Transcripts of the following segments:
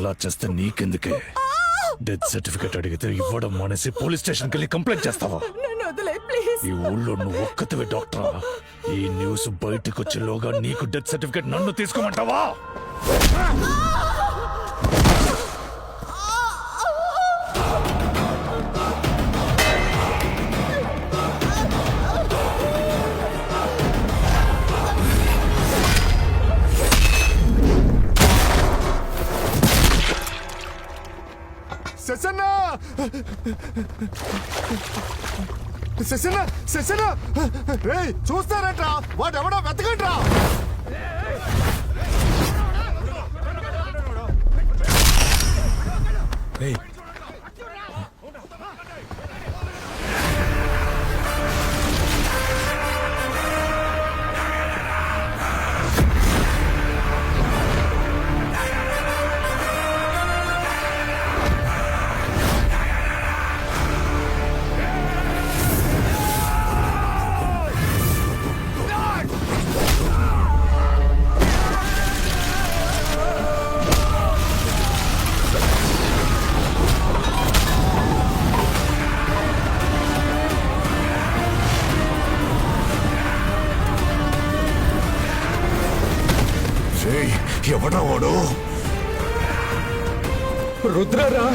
అలా చేస్తే నీకెందుకే? Death certificate అడిగితే ఇవ్వడం మానేసి పోలీస్ స్టేషన్కి వెళ్ళి కంప్లైంట్ చేస్తావా? ఈ ఊళ్ళో నువ్వు ఒక్కతివే డాక్టరా? ఈ న్యూస్ బయటకు వచ్చేలోగా నీకు డెత్ సర్టిఫికేట్ నన్ను తీసుకోమంటావా? శశన్నా శశన్నా శశన్నా రేయ్ చూస్తారట్రా, వాడెవడో వెతకండ్రా. ఏయ్, ఎవడా వాడు? రుద్రరా?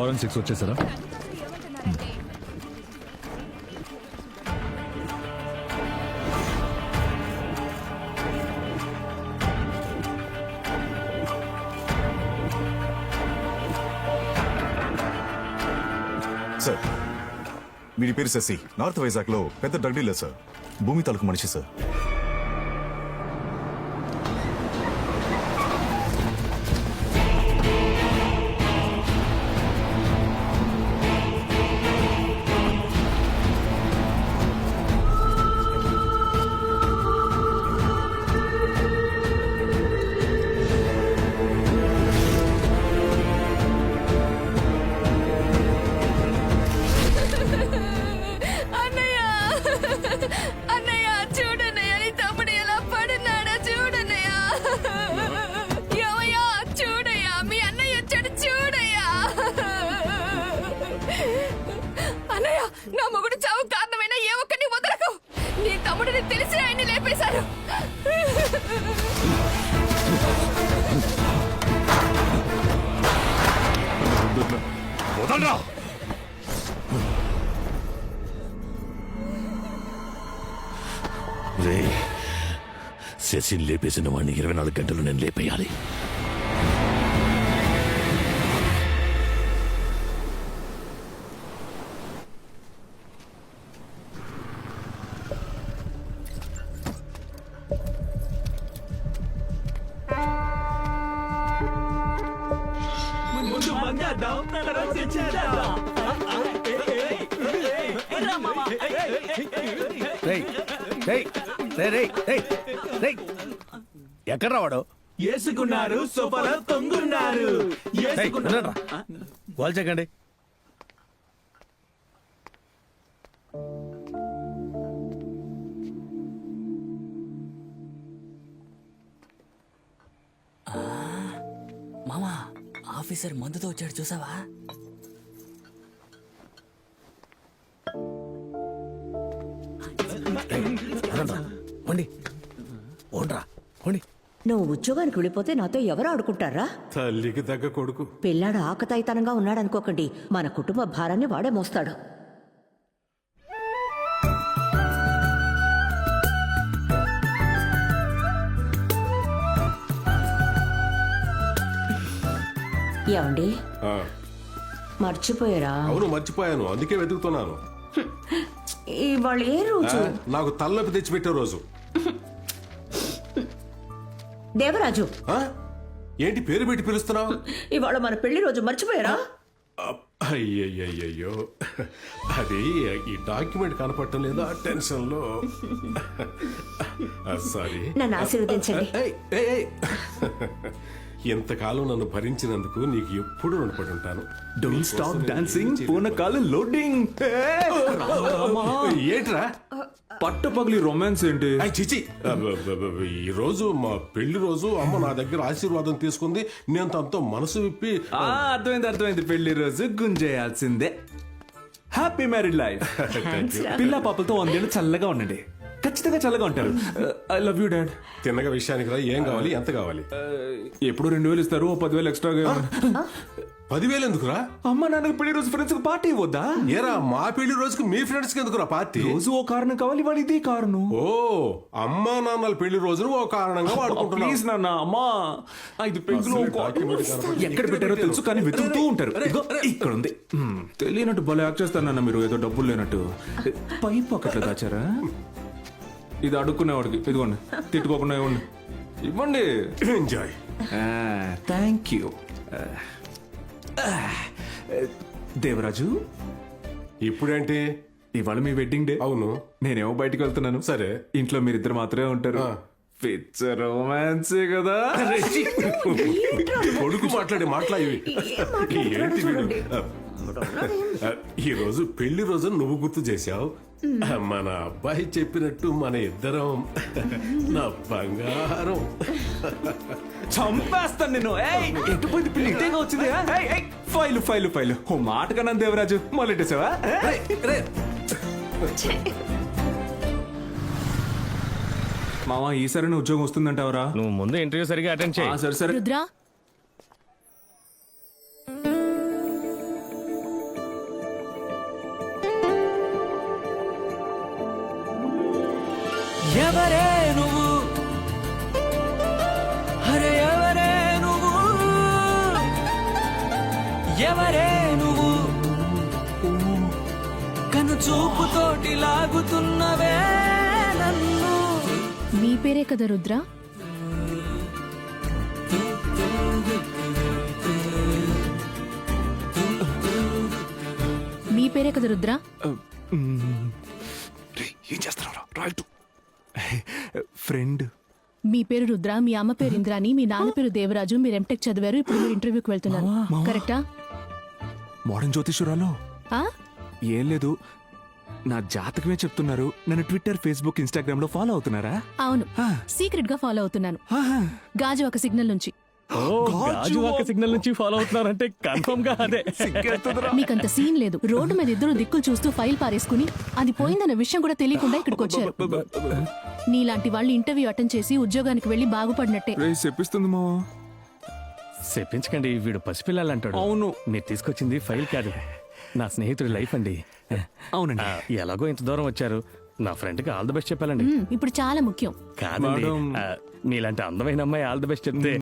ఫోరెన్సిక్స్ వచ్చేసారా? సార్ వీడి పేరు శశి, నార్త్ వైజాగ్ లో పెద్ద డ్రగ్ డీలర్ సార్. భూమి తాలూకు మనిషి సార్. అన్నయ్య అన్నయ్య చూడన్నయ్య నీ తమ్ముడు ఎలా పడున్నాడో చూడన్నయ్య ఏమయ్యా చూడయ్యా మీ అన్నయ్య వచ్చాడు చూడయ్యా అన్నయ్య నా మొగుడు చావు కారణమైన ఏ ఒక్కరిని వదలకు నీ తమ్ముడిని తెలిసి ఆయన్ని లేపేశారు వదలరా! రే, శశిని లేపేసిన వాడిని 24 గంటలు నేను లేపేయాలి. ఎక్కడ రావాడు? ఏసుకున్నారు సోఫాలో తొంగున్నారు. గోల్ చెక్కండి. మామా ఆఫీసర్ మందుతో వచ్చాడు చూసావా? వండి ఓన్రా వండి. నువ్వు ఉద్యోగానికి వెళ్ళిపోతే నాతో ఎవరు ఆడుకుంటారా? తల్లికి తగ్గ కొడుకు. పిల్లాడు ఆకతాయితనంగా ఉన్నాడనుకోకండి, మన కుటుంబ భారాన్ని వాడే మోస్తాడు. ఏమండి ఆ, మర్చిపోయారా? అవును మర్చిపోయాను, అందుకే వెతుకుతున్నాను. ఇవాళ ఏ రోజు? నాకు తలనొప్పి తెచ్చిపెట్టే రోజు. దేవరాజు, ఆ? ఏంటి పేరు పెట్టి పిలుస్తున్నావు? ఇవాళ మన పెళ్లి రోజు మర్చిపోయారా? అయ్యయ్యో, అది ఈ డాక్యుమెంట్ కనపడటం లేదా టెన్షన్ లో. సారీ. నన్ను ఆశీర్వదించండి. ఇంతకాలం నన్ను భరించినందుకు నీకు ఎప్పుడు రుణపడి ఉంటాను. డోంట్ స్టాప్ డాన్సింగ్, పూనకాలు లోడింగ్. ఏంట్రా పట్టు పగిలి రొమాన్స్ ఏంటి? అయ్ చిచి, ఈ రోజు మా పెళ్లి రోజు అమ్మ నా దగ్గర ఆశీర్వాదం తీసుకుంది. నేను తనతో మనసు విప్పి అర్థమైంది. పెళ్లి రోజు గుంజేయాల్సిందే. Happy married life. పిల్ల పాపలతో 100 ఏళ్ళు చల్లగా ఉండండి. ఖచ్చితంగా చల్లగా ఉంటారు. I love you dad. తిన్నగా విషయానికి రా. ఏం కావాలి, ఎంత కావాలి? ఎప్పుడు 2000 ఇస్తారు, 10,000 ఎక్స్ట్రాగా. 10,000 ఎందుకురా? అమ్మ నాన్నకి పెళ్లి రోజు ఫ్రెండ్స్ కి పార్టీ ఇవ్వద్దా? ఏరా మా పెళ్లి రోజుకి మీ ఫ్రెండ్స్ కి ఎందుకురా పార్టీ? రోజు ఓ కారణం కావాలి, వాడు ఇదే కారణం. ఓ అమ్మా నాన్నల పెళ్లి రోజును ఓ కారణంగా వాడుకుంటున్నావు. ప్లీజ్ నాన్న, అమ్మా 5 పెగ్గులు అసలు document కనపడదు. ఎక్కడ పెట్టారో తెలుసు కానీ వెతుకుతూ ఉంటారు. ఇదిగో ఇక్కడ ఉంది. తెలియనట్టు భలే యాక్ట్ చేస్తానన్న మీరు, ఏదో డబ్బులు లేనట్టు. పై పాకెట్లో దాచారా? ఇది అడుక్కునేవాడికి. ఇదిగోండి, తిట్టుకోకుండా ఇవ్వండి. ఇవ్వండి. ఎంజాయ్. Thank you. దేవరాజు, ఇప్పుడేంటి? ఇవాళ మీ వెడ్డింగ్ డే. అవును. నేనేమో బయటికి వెళ్తున్నాను. సరే. ఇంట్లో మీరిద్దరు మాత్రమే ఉంటారు. పిచ్చ రొమాన్సే కదా. కొడుకు మాట్లాడి ఏంటి వీడు? ఈ రోజు పెళ్లి రోజు నువ్వు గుర్తు చేశావు. మన అబ్బాయి చెప్పినట్టు మన ఇద్దరం నా బంగారం. చంపేస్తాను నేను. ఎటుపోయింది పిల్లి? ఇటేగా వచ్చింది. File file file. ఓ మాట కన్నా దేవరాజు మొదలెట్టేసావా? మావా ఈసారి ఉద్యోగం వస్తుందంటావరా? నువ్వు ముందు ఇంటర్వ్యూ సరిగా అటెండ్ చేయి. సరే సరే. రుద్రా ఎవరే నువ్వు అరే ఎవరే నువ్వు ఎవరే నువ్వు కను చూపుతోటి లాగుతున్నవే నన్ను. మీ పేరే కదా రుద్ర? మీ పేరే కదా రుద్ర? ఏం చేస్తున్నారా రైట్ ఫ్రెండ్ మీ పేరు రుద్ర, మీ అమ్మ పేరు ఇంద్రాని, మీ నాన్న పేరు దేవరాజు, మీరు ఎంటెక్ చదివారు, ఇప్పుడు మీరు ఇంటర్వ్యూకి వెళ్తున్నారు, కరెక్టా? మోడర్న్ జ్యోతిషురాలో ఆ? ఏం లేదు, నా జాతకమే చెప్తున్నారు. నన్ను ట్విట్టర్, ఫేస్బుక్, ఇన్స్టాగ్రామ్ లో ఫాలో అవుతున్నారా? అవును, సీక్రెట్ గా ఫాలో అవుతున్నాను. ఆహా. గాజు ఒక సిగ్నల్ నుంచి. గాజు ఒక సిగ్నల్ నుంచి ఫాలో అవుతున్నారంటే కన్ఫర్మ్ గా అదే. మీకంత సీన్ లేదు. రోడ్డు మీద ఇద్దరు దిక్కులు చూస్తూ ఫైల్ పారేసుకుని అది పోయిందన్న విషయం కూడా తెలియకుండా ఇక్కడికి వచ్చారు. నీలాంటి వాళ్ళు ఇంటర్వ్యూ అటెండ్ చేసి ఉద్యోగానికి వెళ్లి బాగుపడినట్టే. రేయ్, చెప్పిస్తుంది మావా. చెప్పించకండి, వీడు పసిపిల్లలు అంటాడు. అవును. మీరు తీసుకొచ్చింది ఫైల్ కాదు, నా స్నేహితుడి లైఫ్ అండి. అవునండి. ఎలాగో ఇంత దూరం వచ్చారు, నా ఫ్రెండ్ కి ఆల్ ది బెస్ట్ చెప్పాలండి. ఇప్పుడు చాలా ముఖ్యం. కాదండి, మేడం. మీలాంటి అందమైన అమ్మాయి ఆల్ ది బెస్ట్ చెప్తే